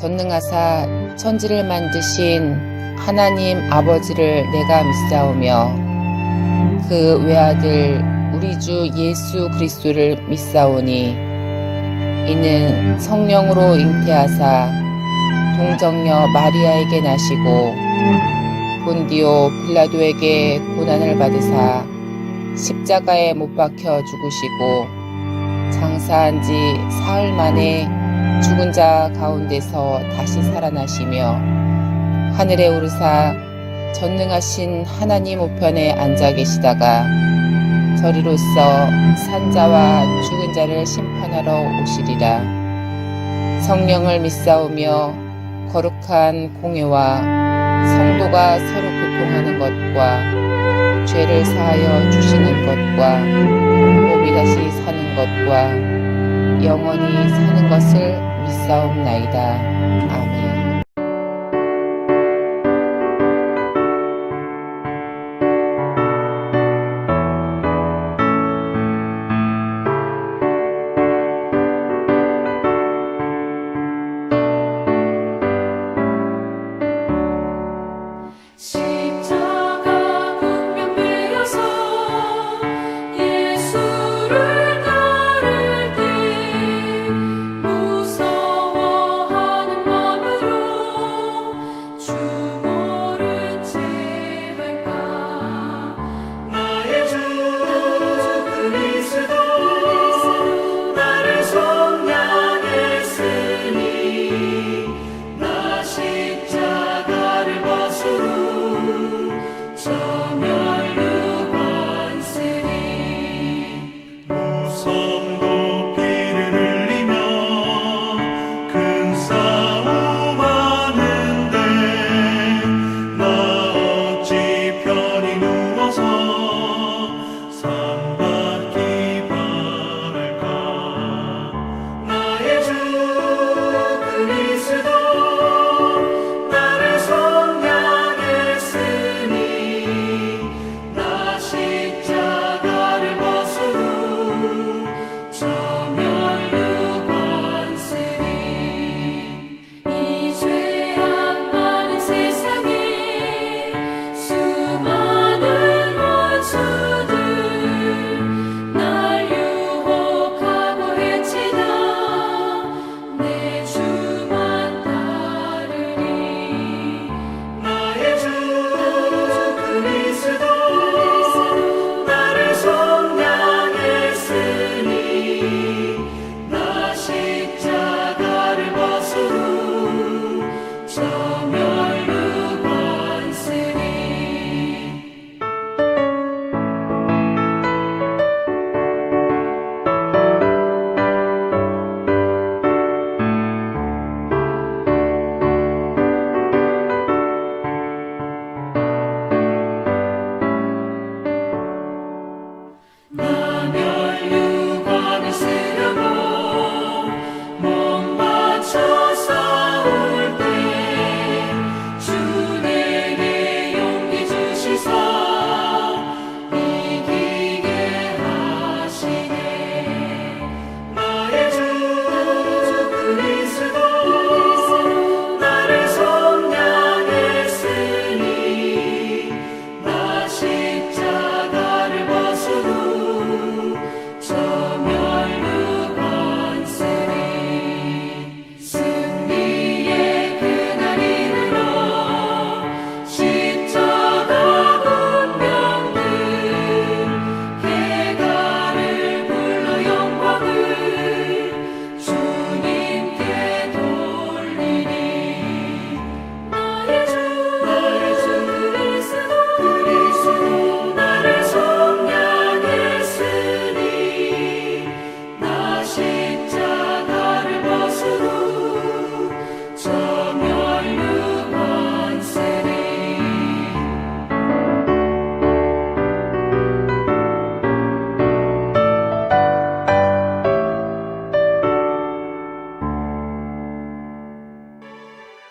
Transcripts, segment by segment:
전능하사 천지를 만드신 하나님 아버지를 내가 믿사오며 그 외아들 우리 주 예수 그리스도를 믿사오니 이는 성령으로 잉태하사 동정녀 마리아에게 나시고 본디오 빌라도에게 고난을 받으사 십자가에 못 박혀 죽으시고 장사한 지 사흘 만에 죽은 자 가운데서 다시 살아나시며 하늘에 오르사 전능하신 하나님 우편에 앉아 계시다가 저리로서 산자와 죽은 자를 심판하러 오시리라. 성령을 믿사오며 거룩한 공회와 성도가 서로 교통하는 것과 죄를 사하여 주시는 것과 몸이 다시 사는 것과 영원히 사는 것을 믿사옵나이다. 아멘.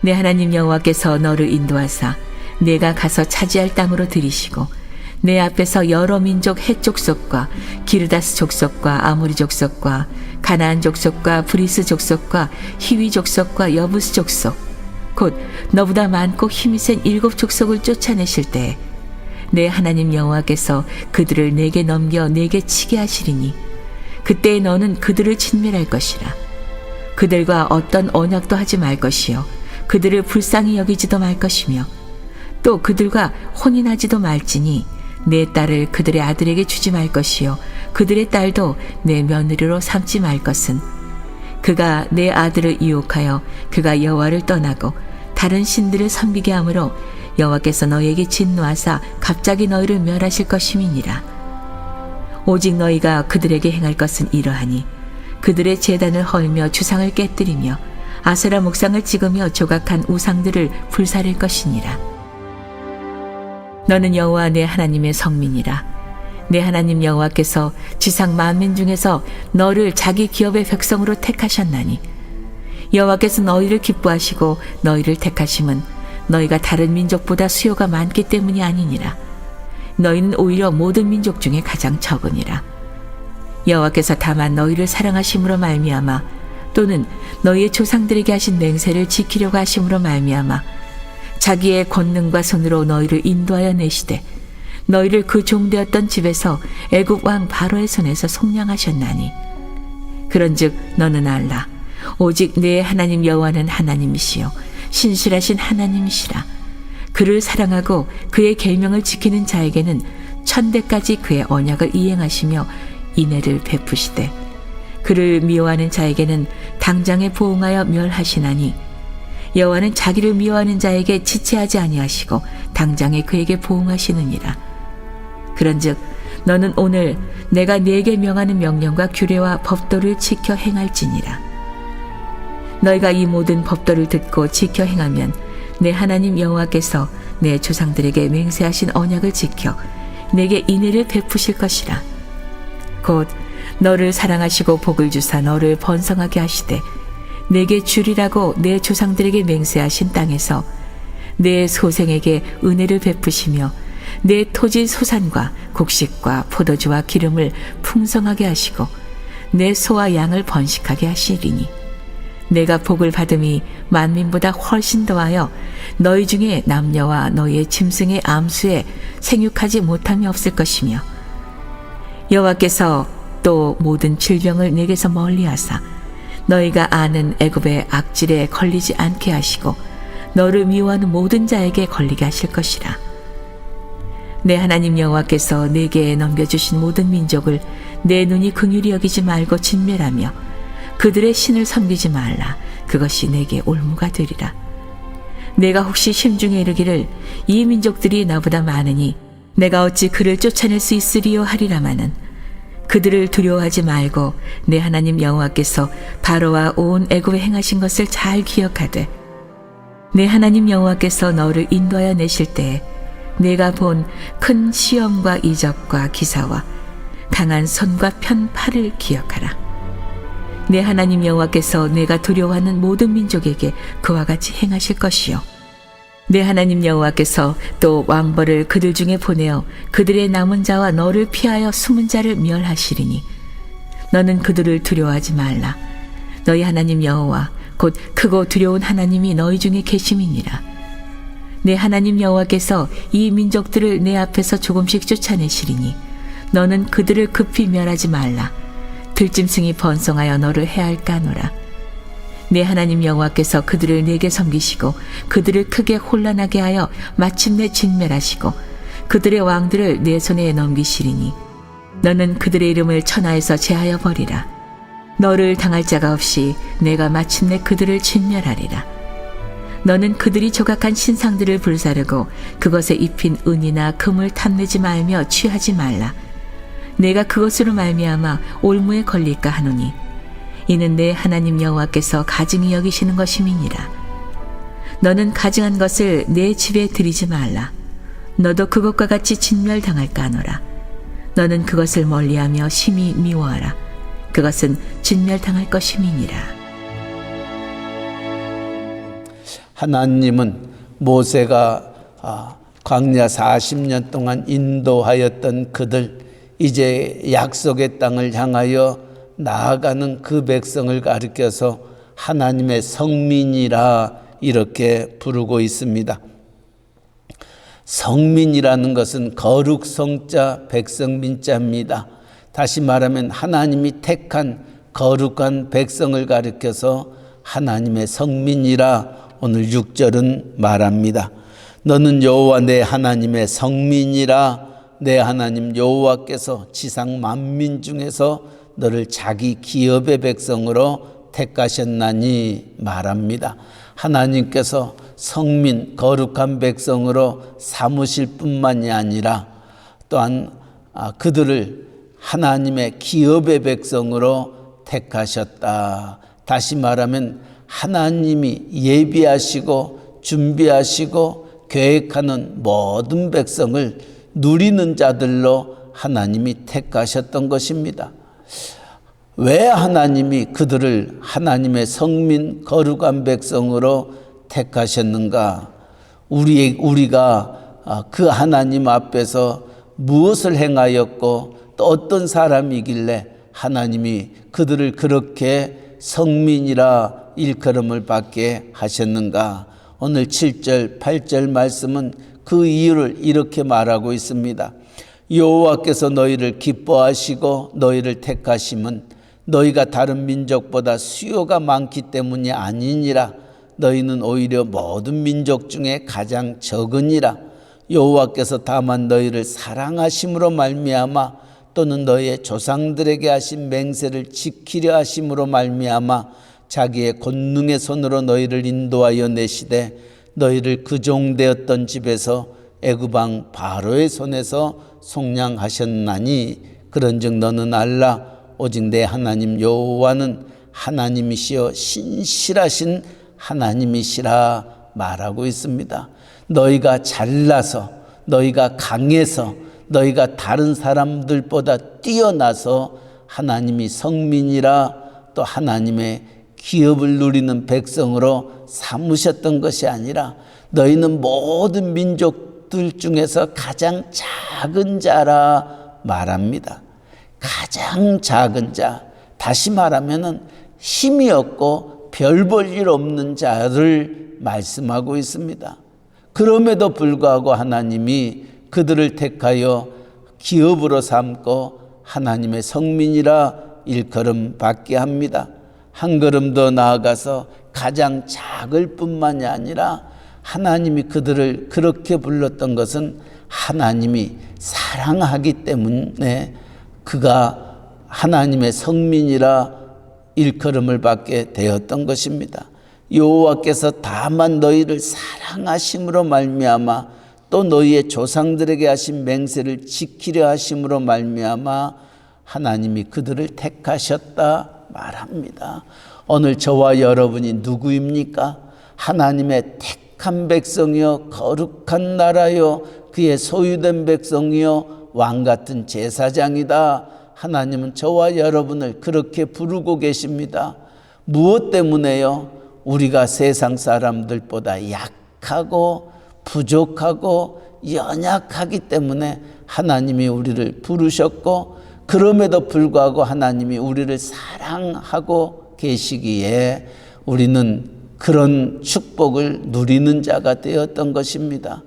내 하나님 여호와께서 너를 인도하사 내가 가서 차지할 땅으로 들이시고 내 앞에서 여러 민족 헷 족속과 기르다스 족속과 아모리 족속과 가나안 족속과 브리스 족속과 히위 족속과 여부스 족속 곧 너보다 많고 힘이 센 7 족속을 쫓아내실 때 내 하나님 여호와께서 그들을 내게 넘겨 내게 치게 하시리니 그때 너는 그들을 진멸할 것이라. 그들과 어떤 언약도 하지 말 것이요 그들을 불쌍히 여기지도 말 것이며 또 그들과 혼인하지도 말지니 내 딸을 그들의 아들에게 주지 말 것이요 그들의 딸도 내 며느리로 삼지 말 것은 그가 내 아들을 유혹하여 그가 여호와를 떠나고 다른 신들을 섬기게 하므로 여호와께서 너희에게 진노하사 갑자기 너희를 멸하실 것임이니라. 오직 너희가 그들에게 행할 것은 이러하니 그들의 제단을 헐며 주상을 깨뜨리며 아세라 목상을 찍으며 조각한 우상들을 불사를 것이니라. 너는 여호와 내 하나님의 성민이라. 내 하나님 여호와께서 지상 만민 중에서 너를 자기 기업의 백성으로 택하셨나니 여호와께서 너희를 기뻐하시고 너희를 택하심은 너희가 다른 민족보다 수요가 많기 때문이 아니니라. 너희는 오히려 모든 민족 중에 가장 적으니라. 여호와께서 다만 너희를 사랑하심으로 말미암아 또는 너희의 조상들에게 하신 맹세를 지키려고 하심으로 말미암아 자기의 권능과 손으로 너희를 인도하여 내시되 너희를 그 종되었던 집에서 애굽 왕 바로의 손에서 속량하셨나니 그런즉 너는 알라. 오직 내 하나님 여호와는 하나님이시요 신실하신 하나님이시라. 그를 사랑하고 그의 계명을 지키는 자에게는 천대까지 그의 언약을 이행하시며 인애를 베푸시되 그를 미워하는 자에게는 당장에 보응하여 멸하시나니 여호와는 자기를 미워하는 자에게 지체하지 아니하시고 당장에 그에게 보응하시느니라. 그런즉 너는 오늘 내가 네게 명하는 명령과 규례와 법도를 지켜 행할지니라. 너희가 이 모든 법도를 듣고 지켜 행하면 내 하나님 여호와께서 내 조상들에게 맹세하신 언약을 지켜 내게 인애를 베푸실 것이라. 곧 너를 사랑하시고 복을 주사 너를 번성하게 하시되 내게 주리라고 내 조상들에게 맹세하신 땅에서 내 소생에게 은혜를 베푸시며 내 토지 소산과 곡식과 포도주와 기름을 풍성하게 하시고 내 소와 양을 번식하게 하시리니 내가 복을 받음이 만민보다 훨씬 더하여 너희 중에 남녀와 너희의 짐승의 암수에 생육하지 못함이 없을 것이며 여호와께서 또 모든 질병을 내게서 멀리하사 너희가 아는 애굽의 악질에 걸리지 않게 하시고 너를 미워하는 모든 자에게 걸리게 하실 것이라. 내 하나님 여호와께서 내게 넘겨주신 모든 민족을 내 눈이 긍휼히 여기지 말고 진멸하며 그들의 신을 섬기지 말라. 그것이 내게 올무가 되리라. 내가 혹시 심중에 이르기를 이 민족들이 나보다 많으니 내가 어찌 그를 쫓아낼 수 있으리요 하리라마는 그들을 두려워하지 말고 내 하나님 여호와께서 바로와 온 애굽에 행하신 것을 잘 기억하되 내 하나님 여호와께서 너를 인도하여 내실 때에 내가 본 큰 시험과 이적과 기사와 강한 손과 편 팔을 기억하라. 내 하나님 여호와께서 내가 두려워하는 모든 민족에게 그와 같이 행하실 것이요 내 하나님 여호와께서 또 왕벌을 그들 중에 보내어 그들의 남은 자와 너를 피하여 숨은 자를 멸하시리니 너는 그들을 두려워하지 말라. 너희 하나님 여호와 곧 크고 두려운 하나님이 너희 중에 계심이니라. 내 하나님 여호와께서 이 민족들을 내 앞에서 조금씩 쫓아내시리니 너는 그들을 급히 멸하지 말라. 들짐승이 번성하여 너를 해할까노라. 내 하나님 여호와께서 그들을 내게 섬기시고 그들을 크게 혼란하게 하여 마침내 진멸하시고 그들의 왕들을 내 손에 넘기시리니 너는 그들의 이름을 천하에서 제하여 버리라. 너를 당할 자가 없이 내가 마침내 그들을 진멸하리라. 너는 그들이 조각한 신상들을 불사르고 그것에 입힌 은이나 금을 탐내지 말며 취하지 말라. 내가 그것으로 말미암아 올무에 걸릴까 하노니 이는 내 하나님 여호와께서 가증히 여기시는 것임이니라. 너는 가증한 것을 내 집에 들이지 말라. 너도 그것과 같이 진멸당할까 하노라. 너는 그것을 멀리하며 심히 미워하라. 그것은 진멸당할 것임이니라. 하나님은 모세가 광야 40년 동안 인도하였던 그들, 이제 약속의 땅을 향하여 나아가는 그 백성을 가리켜서 하나님의 성민이라 이렇게 부르고 있습니다. 성민이라는 것은 거룩 성자 백성민자입니다. 다시 말하면 하나님이 택한 거룩한 백성을 가리켜서 하나님의 성민이라 오늘 6절은 말합니다. 너는 여호와 내 하나님의 성민이라. 내 하나님 여호와께서 지상 만민 중에서 너를 자기 기업의 백성으로 택하셨나니 말합니다. 하나님께서 성민 거룩한 백성으로 삼으실 뿐만이 아니라 또한 그들을 하나님의 기업의 백성으로 택하셨다. 다시 말하면 하나님이 예비하시고 준비하시고 계획하는 모든 백성을 누리는 자들로 하나님이 택하셨던 것입니다. 왜 하나님이 그들을 하나님의 성민 거룩한 백성으로 택하셨는가? 우리가 그 하나님 앞에서 무엇을 행하였고 또 어떤 사람이길래 하나님이 그들을 그렇게 성민이라 일컬음을 받게 하셨는가? 오늘 7절 8절 말씀은 그 이유를 이렇게 말하고 있습니다. 여호와께서 너희를 기뻐하시고 너희를 택하심은 너희가 다른 민족보다 수요가 많기 때문이 아니니라. 너희는 오히려 모든 민족 중에 가장 적으니라. 여호와께서 다만 너희를 사랑하심으로 말미암아 또는 너희의 조상들에게 하신 맹세를 지키려 하심으로 말미암아 자기의 권능의 손으로 너희를 인도하여 내시되 너희를 그 종되었던 집에서 애굽 왕 바로의 손에서 속량하셨나니 그런즉 너는 알라. 오직 내 하나님 여호와는 하나님이시여 신실하신 하나님이시라 말하고 있습니다. 너희가 잘나서 너희가 강해서 너희가 다른 사람들보다 뛰어나서 하나님이 성민이라 또 하나님의 기업을 누리는 백성으로 삼으셨던 것이 아니라 너희는 모든 민족들 중에서 가장 작은 자라 말합니다. 가장 작은 자, 다시 말하면 힘이 없고 별 볼 일 없는 자를 말씀하고 있습니다. 그럼에도 불구하고 하나님이 그들을 택하여 기업으로 삼고 하나님의 성민이라 일컬음 받게 합니다. 한 걸음 더 나아가서 가장 작을 뿐만이 아니라 하나님이 그들을 그렇게 불렀던 것은 하나님이 사랑하기 때문에 그가 하나님의 성민이라 일컬음을 받게 되었던 것입니다. 여호와께서 다만 너희를 사랑하심으로 말미암아 또 너희의 조상들에게 하신 맹세를 지키려 하심으로 말미암아 하나님이 그들을 택하셨다 말합니다. 오늘 저와 여러분이 누구입니까? 하나님의 택한 백성이요 거룩한 나라요 그의 소유된 백성이요 왕같은 제사장이다. 하나님은 저와 여러분을 그렇게 부르고 계십니다. 무엇 때문에요? 우리가 세상 사람들보다 약하고 부족하고 연약하기 때문에 하나님이 우리를 부르셨고 그럼에도 불구하고 하나님이 우리를 사랑하고 계시기에 우리는 그런 축복을 누리는 자가 되었던 것입니다.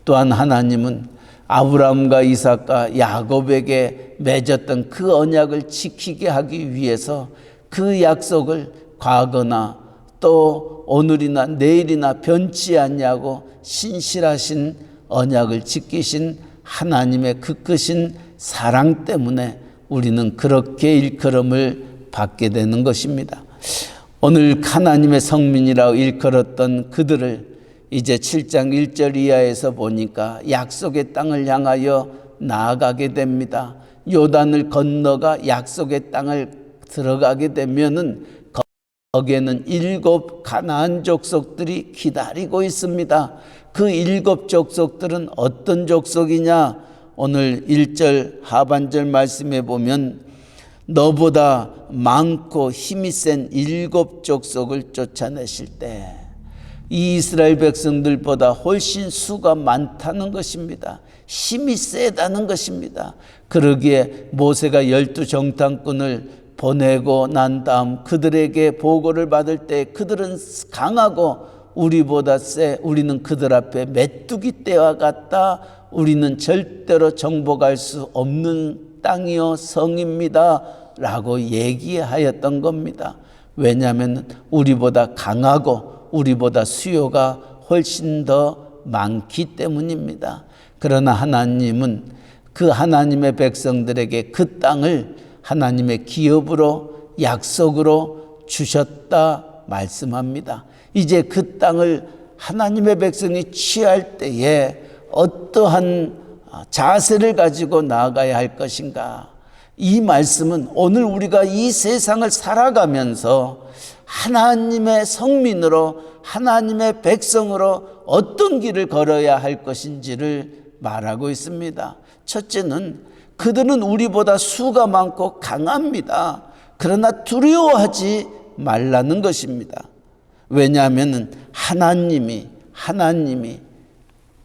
또한 하나님은 아브라함과 이삭과 야곱에게 맺었던 그 언약을 지키게 하기 위해서 그 약속을 과거나 또 오늘이나 내일이나 변치 않냐고 신실하신 언약을 지키신 하나님의 그 크신 사랑 때문에 우리는 그렇게 일컬음을 받게 되는 것입니다. 오늘 하나님의 성민이라고 일컬었던 그들을 이제 7장 1절 이하에서 보니까 약속의 땅을 향하여 나아가게 됩니다. 요단을 건너가 약속의 땅을 들어가게 되면은 거기에는 7 가나안 족속들이 기다리고 있습니다. 그 7 족속들은 어떤 족속이냐? 오늘 1절 하반절 말씀에 보면 너보다 많고 힘이 센 7 족속을 쫓아내실 때 이 이스라엘 백성들보다 훨씬 수가 많다는 것입니다. 힘이 세다는 것입니다. 그러기에 모세가 12정탐꾼을 보내고 난 다음 그들에게 보고를 받을 때 그들은 강하고 우리보다 세, 우리는 그들 앞에 메뚜기 떼와 같다. 우리는 절대로 정복할 수 없는 땅이요 성입니다 라고 얘기하였던 겁니다. 왜냐하면 우리보다 강하고 우리보다 수요가 훨씬 더 많기 때문입니다. 그러나 하나님은 그 하나님의 백성들에게 그 땅을 하나님의 기업으로 약속으로 주셨다 말씀합니다. 이제 그 땅을 하나님의 백성이 취할 때에 어떠한 자세를 가지고 나아가야 할 것인가? 이 말씀은 오늘 우리가 이 세상을 살아가면서 하나님의 성민으로 하나님의 백성으로 어떤 길을 걸어야 할 것인지를 말하고 있습니다. 첫째는 그들은 우리보다 수가 많고 강합니다. 그러나 두려워하지 말라는 것입니다. 왜냐하면 하나님이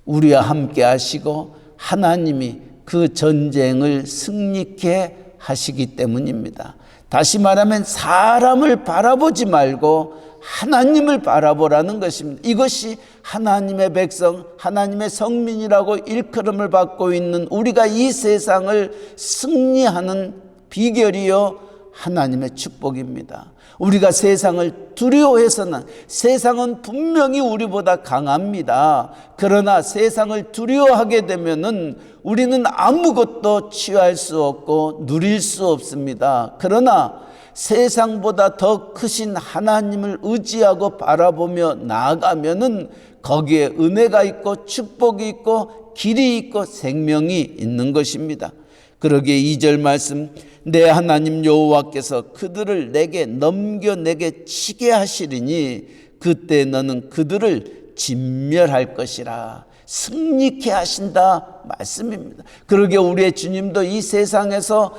우리와 함께 하시고 하나님이 그 전쟁을 승리케 하시기 때문입니다. 다시 말하면 사람을 바라보지 말고 하나님을 바라보라는 것입니다. 이것이 하나님의 백성, 하나님의 성민이라고 일컬음을 받고 있는 우리가 이 세상을 승리하는 비결이요 하나님의 축복입니다. 우리가 세상을 두려워해서는 세상은 분명히 우리보다 강합니다. 그러나 세상을 두려워하게 되면은 우리는 아무것도 취할 수 없고 누릴 수 없습니다. 그러나 세상보다 더 크신 하나님을 의지하고 바라보며 나아가면은 거기에 은혜가 있고 축복이 있고 길이 있고 생명이 있는 것입니다. 그러기에 2절 말씀, 내 하나님 여호와께서 그들을 내게 넘겨 내게 치게 하시리니 그때 너는 그들을 진멸할 것이라. 승리케 하신다 말씀입니다. 그러기에 우리의 주님도 이 세상에서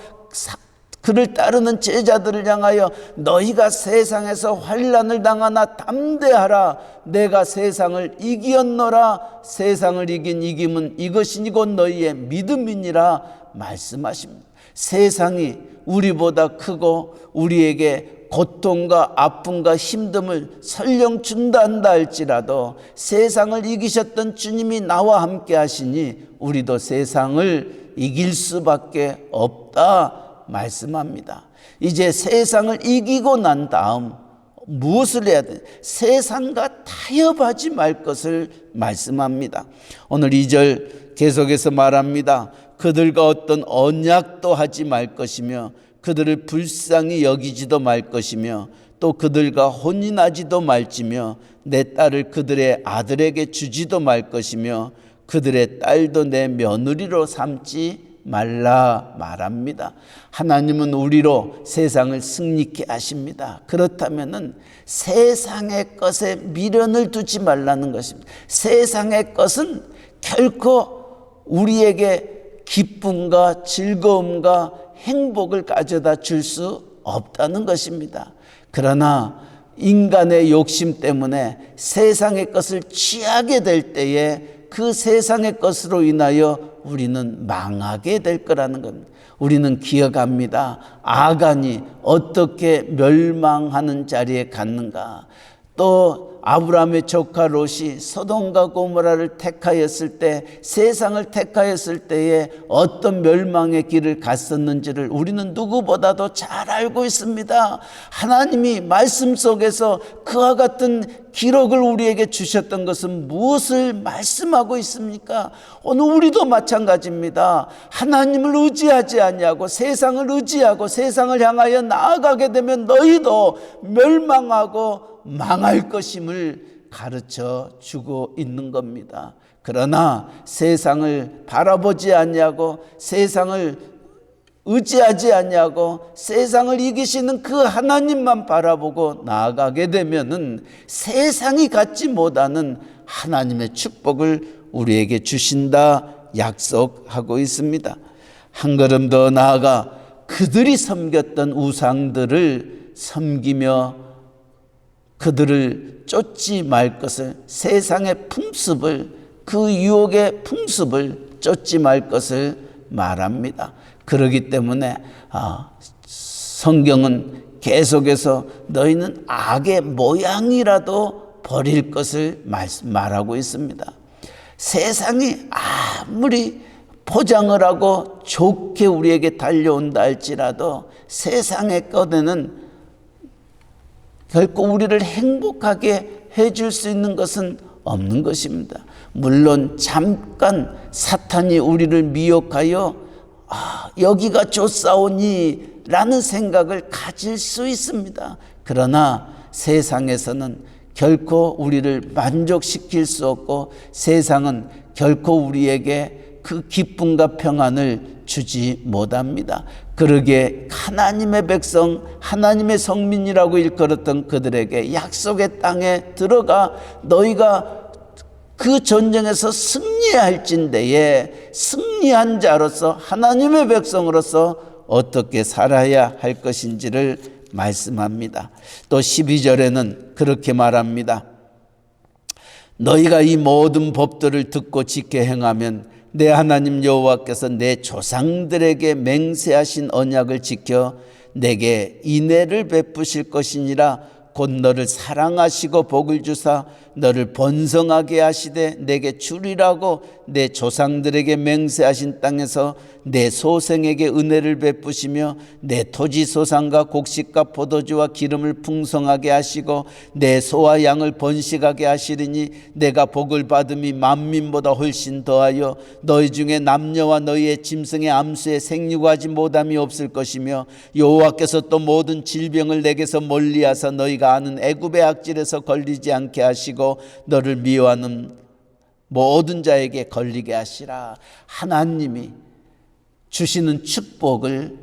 그를 따르는 제자들을 향하여 너희가 세상에서 환난을 당하나 담대하라. 내가 세상을 이기었노라. 세상을 이긴 이김은 이것이니 곧 너희의 믿음이니라 말씀하십니다. 세상이 우리보다 크고 우리에게 고통과 아픔과 힘듦을 설령 준다 한다 할지라도 세상을 이기셨던 주님이 나와 함께 하시니 우리도 세상을 이길 수밖에 없다 말씀합니다. 이제 세상을 이기고 난 다음 무엇을 해야 돼? 세상과 타협하지 말 것을 말씀합니다. 오늘 2절 계속해서 말합니다. 그들과 어떤 언약도 하지 말 것이며 그들을 불쌍히 여기지도 말 것이며 또 그들과 혼인하지도 말지며 내 딸을 그들의 아들에게 주지도 말 것이며 그들의 딸도 내 며느리로 삼지 말라 말합니다. 하나님은 우리로 세상을 승리케 하십니다. 그렇다면은 세상의 것에 미련을 두지 말라는 것입니다. 세상의 것은 결코 우리에게 기쁨과 즐거움과 행복을 가져다 줄 수 없다는 것입니다. 그러나 인간의 욕심 때문에 세상의 것을 취하게 될 때에 그 세상의 것으로 인하여 우리는 망하게 될 거라는 겁니다. 우리는 기억합니다. 아간이 어떻게 멸망하는 자리에 갔는가. 또 아브라함의 조카 롯이 소돔과 고모라를 택하였을 때, 세상을 택하였을 때에 어떤 멸망의 길을 갔었는지를 우리는 누구보다도 잘 알고 있습니다. 하나님이 말씀 속에서 그와 같은 기록을 우리에게 주셨던 것은 무엇을 말씀하고 있습니까? 오늘 우리도 마찬가지입니다. 하나님을 의지하지 않냐고 세상을 의지하고 세상을 향하여 나아가게 되면 너희도 멸망하고 망할 것임을 가르쳐 주고 있는 겁니다. 그러나 세상을 바라보지 않냐고 세상을 의지하지 않냐고 세상을 이기시는 그 하나님만 바라보고 나아가게 되면은 세상이 갖지 못하는 하나님의 축복을 우리에게 주신다 약속하고 있습니다. 한 걸음 더 나아가 그들이 섬겼던 우상들을 섬기며 그들을 쫓지 말 것을, 세상의 풍습을, 그 유혹의 풍습을 쫓지 말 것을 말합니다. 그렇기 때문에 성경은 계속해서 너희는 악의 모양이라도 버릴 것을 말하고 있습니다. 세상이 아무리 포장을 하고 좋게 우리에게 달려온다 할지라도 세상의 꺼내는 결코 우리를 행복하게 해줄 수 있는 것은 없는 것입니다. 물론 잠깐 사탄이 우리를 미혹하여 여기가 좋사오니 라는 생각을 가질 수 있습니다. 그러나 세상에서는 결코 우리를 만족시킬 수 없고 세상은 결코 우리에게 그 기쁨과 평안을 주지 못합니다. 그러기에 하나님의 백성, 하나님의 성민이라고 일컬었던 그들에게 약속의 땅에 들어가 너희가 그 전쟁에서 승리할진대에 승리한 자로서 하나님의 백성으로서 어떻게 살아야 할 것인지를 말씀합니다. 또 12절에는 그렇게 말합니다. 너희가 이 모든 법들을 듣고 지켜 행하면 내 하나님 여호와께서 내 조상들에게 맹세하신 언약을 지켜 내게 인애를 베푸실 것이니라. 곧 너를 사랑하시고 복을 주사 너를 번성하게 하시되 내게 주리라고 내 조상들에게 맹세하신 땅에서 내 소생에게 은혜를 베푸시며 내 토지 소산과 곡식과 포도주와 기름을 풍성하게 하시고 내 소와 양을 번식하게 하시리니 내가 복을 받음이 만민보다 훨씬 더하여 너희 중에 남녀와 너희의 짐승의 암수에 생육하지 못함이 없을 것이며 여호와께서 또 모든 질병을 내게서 멀리하사 너희가 아는 애굽의 악질에서 걸리지 않게 하시고 너를 미워하는 모든 자에게 걸리게 하시라. 하나님이 주시는 축복을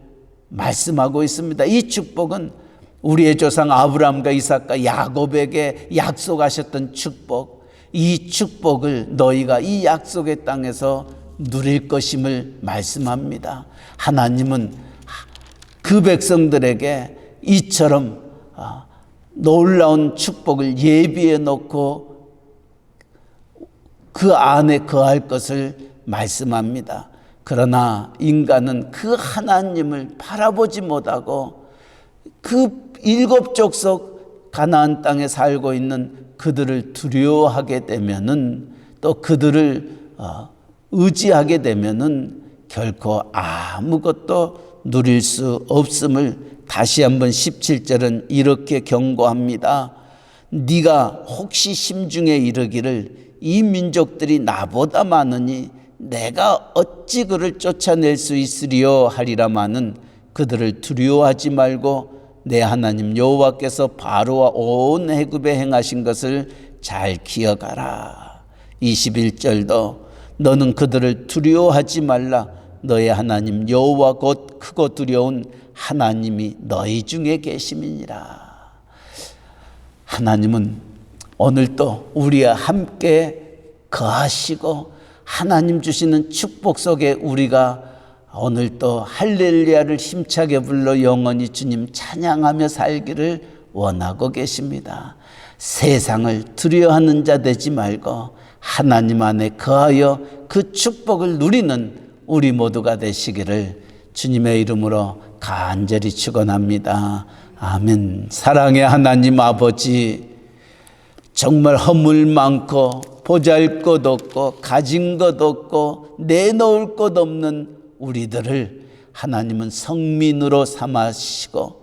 말씀하고 있습니다. 이 축복은 우리의 조상 아브라함과 이삭과 야곱에게 약속하셨던 축복, 이 축복을 너희가 이 약속의 땅에서 누릴 것임을 말씀합니다. 하나님은 그 백성들에게 이처럼 놀라운 축복을 예비해 놓고 그 안에 거할 것을 말씀합니다. 그러나 인간은 그 하나님을 바라보지 못하고 그 일곱 족속 가나안 땅에 살고 있는 그들을 두려워하게 되면은 또 그들을 의지하게 되면은 결코 아무것도 누릴 수 없음을 다시 한번 17절은 이렇게 경고합니다. 네가 혹시 심중에 이르기를 이 민족들이 나보다 많으니 내가 어찌 그를 쫓아낼 수 있으리요 하리라마는 그들을 두려워하지 말고 내 하나님 여호와께서 바로와 온 애굽에 행하신 것을 잘 기억하라. 21절도 너는 그들을 두려워하지 말라. 너의 하나님 여호와 곧 크고 두려운 하나님이 너희 중에 계심이니라. 하나님은 오늘도 우리와 함께 거하시고 하나님 주시는 축복 속에 우리가 오늘도 할렐루야를 힘차게 불러 영원히 주님 찬양하며 살기를 원하고 계십니다. 세상을 두려워하는 자 되지 말고 하나님 안에 거하여 그 축복을 누리는 우리 모두가 되시기를 주님의 이름으로 간절히 축원합니다. 아멘. 사랑의 하나님 아버지, 정말 허물 많고 보잘것 없고 가진 것 없고 내놓을 것 없는 우리들을 하나님은 성민으로 삼으시고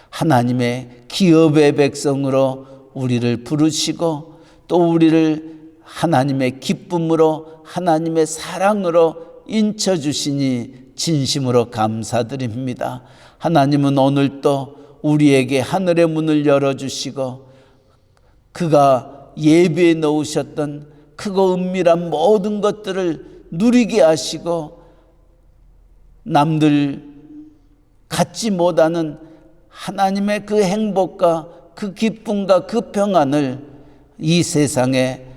하나님의 기업의 백성으로 우리를 부르시고 또 우리를 하나님의 기쁨으로 하나님의 사랑으로 인쳐주시니 진심으로 감사드립니다. 하나님은 오늘도 우리에게 하늘의 문을 열어주시고 그가 예비해 놓으셨던 크고 은밀한 모든 것들을 누리게 하시고 남들 갖지 못하는 하나님의 그 행복과 그 기쁨과 그 평안을 이 세상에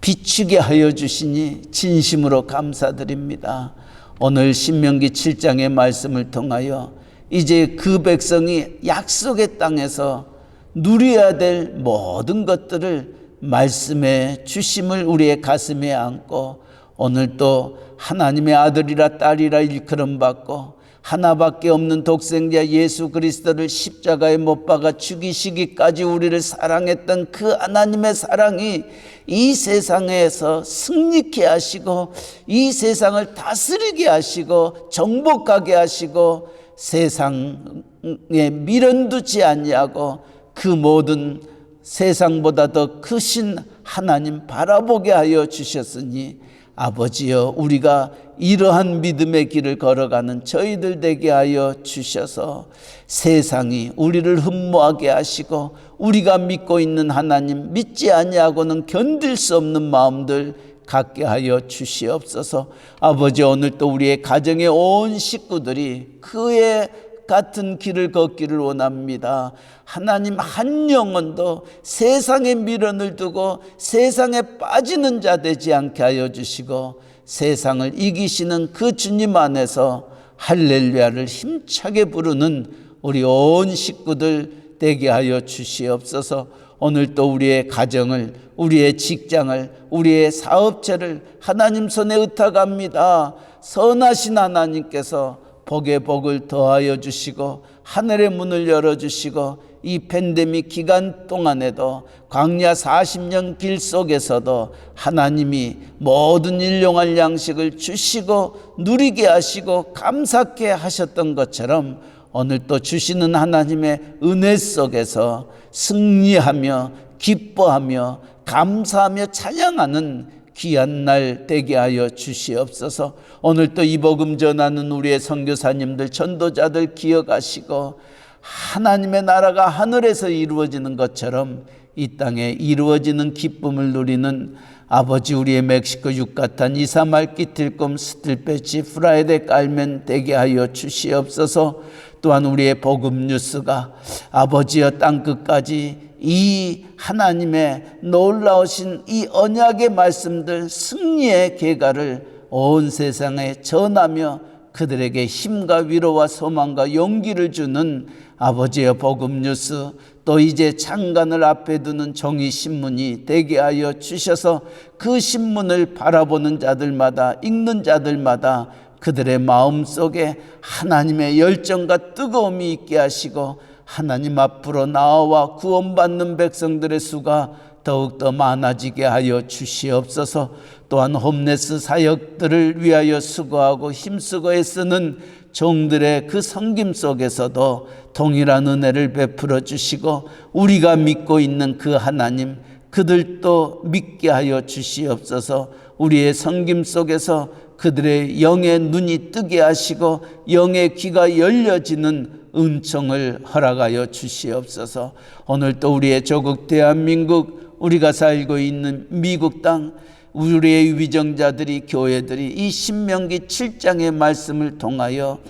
비추게 하여 주시니 진심으로 감사드립니다. 오늘 신명기 7장의 말씀을 통하여 이제 그 백성이 약속의 땅에서 누려야 될 모든 것들을 말씀해 주심을 우리의 가슴에 안고, 오늘 또 하나님의 아들이라 딸이라 일컬음받고 하나밖에 없는 독생자 예수 그리스도를 십자가에 못 박아 죽이시기까지 우리를 사랑했던 그 하나님의 사랑이 이 세상에서 승리케 하시고 이 세상을 다스리게 하시고 정복하게 하시고 세상에 미련 두지 아니하고 그 모든 세상보다 더 크신 하나님 바라보게 하여 주셨으니, 아버지여, 우리가 이러한 믿음의 길을 걸어가는 저희들 되게 하여 주셔서 세상이 우리를 흠모하게 하시고 우리가 믿고 있는 하나님 믿지 아니하고는 견딜 수 없는 마음들 갖게 하여 주시옵소서. 아버지, 오늘 또 우리의 가정의 온 식구들이 그의 같은 길을 걷기를 원합니다. 하나님, 한 영혼도 세상의 미련을 두고 세상에 빠지는 자 되지 않게 하여 주시고 세상을 이기시는 그 주님 안에서 할렐루야를 힘차게 부르는 우리 온 식구들 되게 하여 주시옵소서. 오늘 또 우리의 가정을, 우리의 직장을, 우리의 사업체를 하나님 손에 의탁합니다. 선하신 하나님께서 복에 복을 더하여 주시고 하늘의 문을 열어주시고 이 팬데믹 기간 동안에도 광야 40년 길 속에서도 하나님이 모든 일용할 양식을 주시고 누리게 하시고 감사케 하셨던 것처럼 오늘 또 주시는 하나님의 은혜 속에서 승리하며 기뻐하며 감사하며 찬양하는 귀한 날 되게 하여 주시옵소서. 오늘 또 이 복음 전하는 우리의 선교사님들, 전도자들 기억하시고 하나님의 나라가 하늘에서 이루어지는 것처럼 이 땅에 이루어지는 기쁨을 누리는 아버지, 우리의 멕시코 유카탄, 이사말, 끼틸꿈, 스틸페치, 프라이데 깔멘 되게 하여 주시옵소서. 또한 우리의 복음 뉴스가 아버지여 땅끝까지 이 하나님의 놀라우신 이 언약의 말씀들, 승리의 계가를 온 세상에 전하며 그들에게 힘과 위로와 소망과 용기를 주는 아버지의 복음 뉴스, 또 이제 창간을 앞에 두는 종이 신문이 되게 하여 주셔서 그 신문을 바라보는 자들마다, 읽는 자들마다 그들의 마음속에 하나님의 열정과 뜨거움이 있게 하시고 하나님 앞으로 나와 구원받는 백성들의 수가 더욱더 많아지게 하여 주시옵소서. 또한 홈레스 사역들을 위하여 수고하고 힘쓰고 애쓰는 종들의 그 섬김 속에서도 동일한 은혜를 베풀어 주시고 우리가 믿고 있는 그 하나님, 그들도 믿게 하여 주시옵소서. 우리의 섬김 속에서 그들의 영의 눈이 뜨게 하시고 영의 귀가 열려지는 은총을 허락하여 주시옵소서. 오늘 또 우리의 조국 대한민국, 우리가 살고 있는 미국 땅, 우리의 위정자들이, 교회들이 이 신명기 7장의 말씀을 통하여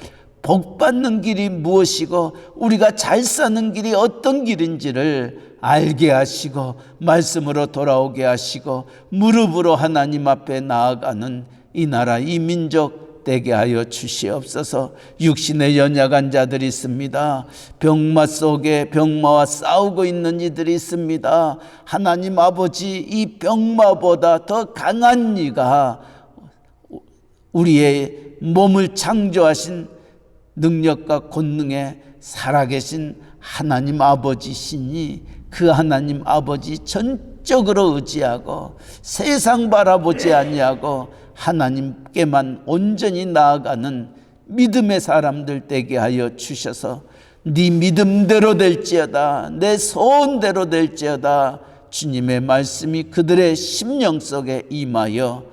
복받는 길이 무엇이고 우리가 잘 사는 길이 어떤 길인지를 알게 하시고 말씀으로 돌아오게 하시고 무릎으로 하나님 앞에 나아가는 이 나라, 이 민족 되게 하여 주시옵소서. 육신의 연약한 자들이 있습니다. 병마 속에 병마와 싸우고 있는 이들이 있습니다. 하나님 아버지, 이 병마보다 더 강한 이가 우리의 몸을 창조하신 능력과 권능에 살아계신 하나님 아버지시니 그 하나님 아버지 전적으로 의지하고 세상 바라보지 아니하고 하나님께만 온전히 나아가는 믿음의 사람들 되게 하여 주셔서 네 믿음대로 될지어다, 내 소원대로 될지어다 주님의 말씀이 그들의 심령 속에 임하여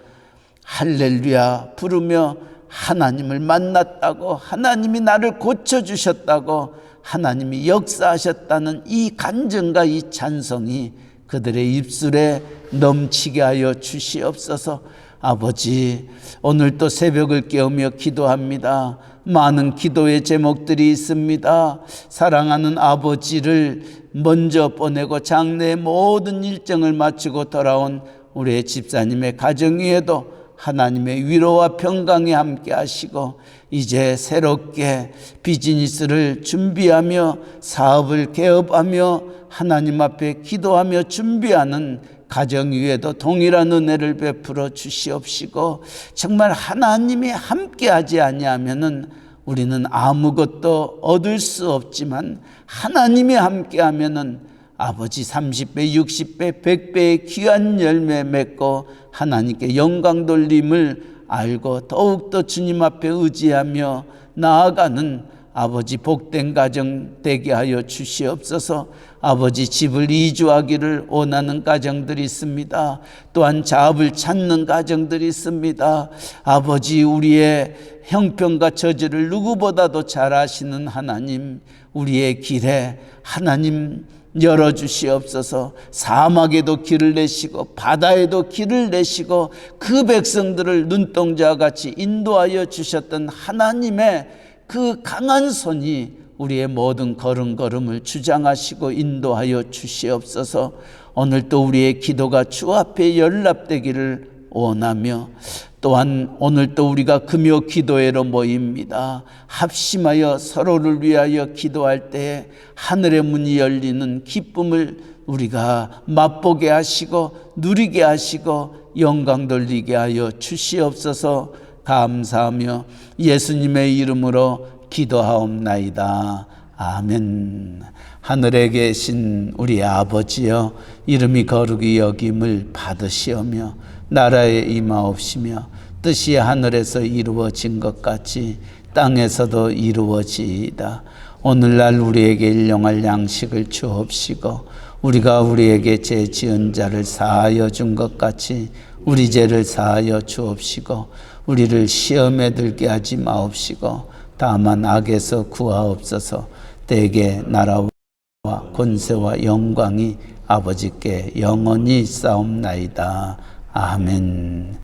할렐루야 부르며 하나님을 만났다고, 하나님이 나를 고쳐주셨다고, 하나님이 역사하셨다는 이 간증과 이 찬송이 그들의 입술에 넘치게 하여 주시옵소서. 아버지, 오늘 또 새벽을 깨우며 기도합니다. 많은 기도의 제목들이 있습니다. 사랑하는 아버지를 먼저 보내고 장래의 모든 일정을 마치고 돌아온 우리의 집사님의 가정 위에도 하나님의 위로와 평강이 함께 하시고 이제 새롭게 비즈니스를 준비하며 사업을 개업하며 하나님 앞에 기도하며 준비하는 가정 위에도 동일한 은혜를 베풀어 주시옵시고 정말 하나님이 함께 하지 아니하면은 우리는 아무것도 얻을 수 없지만 하나님이 함께 하면은 아버지 30배, 60배, 100배의 귀한 열매 맺고 하나님께 영광 돌림을 알고 더욱더 주님 앞에 의지하며 나아가는 아버지 복된 가정 되게 하여 주시옵소서. 아버지 집을 이주하기를 원하는 가정들이 있습니다. 또한 자업을 찾는 가정들이 있습니다. 아버지 우리의 형편과 처지를 누구보다도 잘 아시는 하나님, 우리의 길에 하나님 열어주시옵소서. 사막에도 길을 내시고 바다에도 길을 내시고 그 백성들을 눈동자와 같이 인도하여 주셨던 하나님의 그 강한 손이 우리의 모든 걸음걸음을 주장하시고 인도하여 주시옵소서. 오늘도 우리의 기도가 주 앞에 연락되기를 원하며 또한 오늘도 우리가 금요 기도회로 모입니다. 합심하여 서로를 위하여 기도할 때에 하늘의 문이 열리는 기쁨을 우리가 맛보게 하시고 누리게 하시고 영광 돌리게 하여 주시옵소서. 감사하며 예수님의 이름으로 기도하옵나이다. 아멘. 하늘에 계신 우리 아버지여, 이름이 거룩히 여김을 받으시오며 나라에 임하옵시며 뜻이 하늘에서 이루어진 것 같이 땅에서도 이루어지이다. 오늘날 우리에게 일용할 양식을 주옵시고 우리가 우리에게 죄 지은 자를 사하여 준 것 같이 우리 죄를 사하여 주옵시고 우리를 시험에 들게 하지 마옵시고 다만 악에서 구하옵소서. 대개 나라와 권세와 영광이 아버지께 영원히 있사옵나이다. 아멘.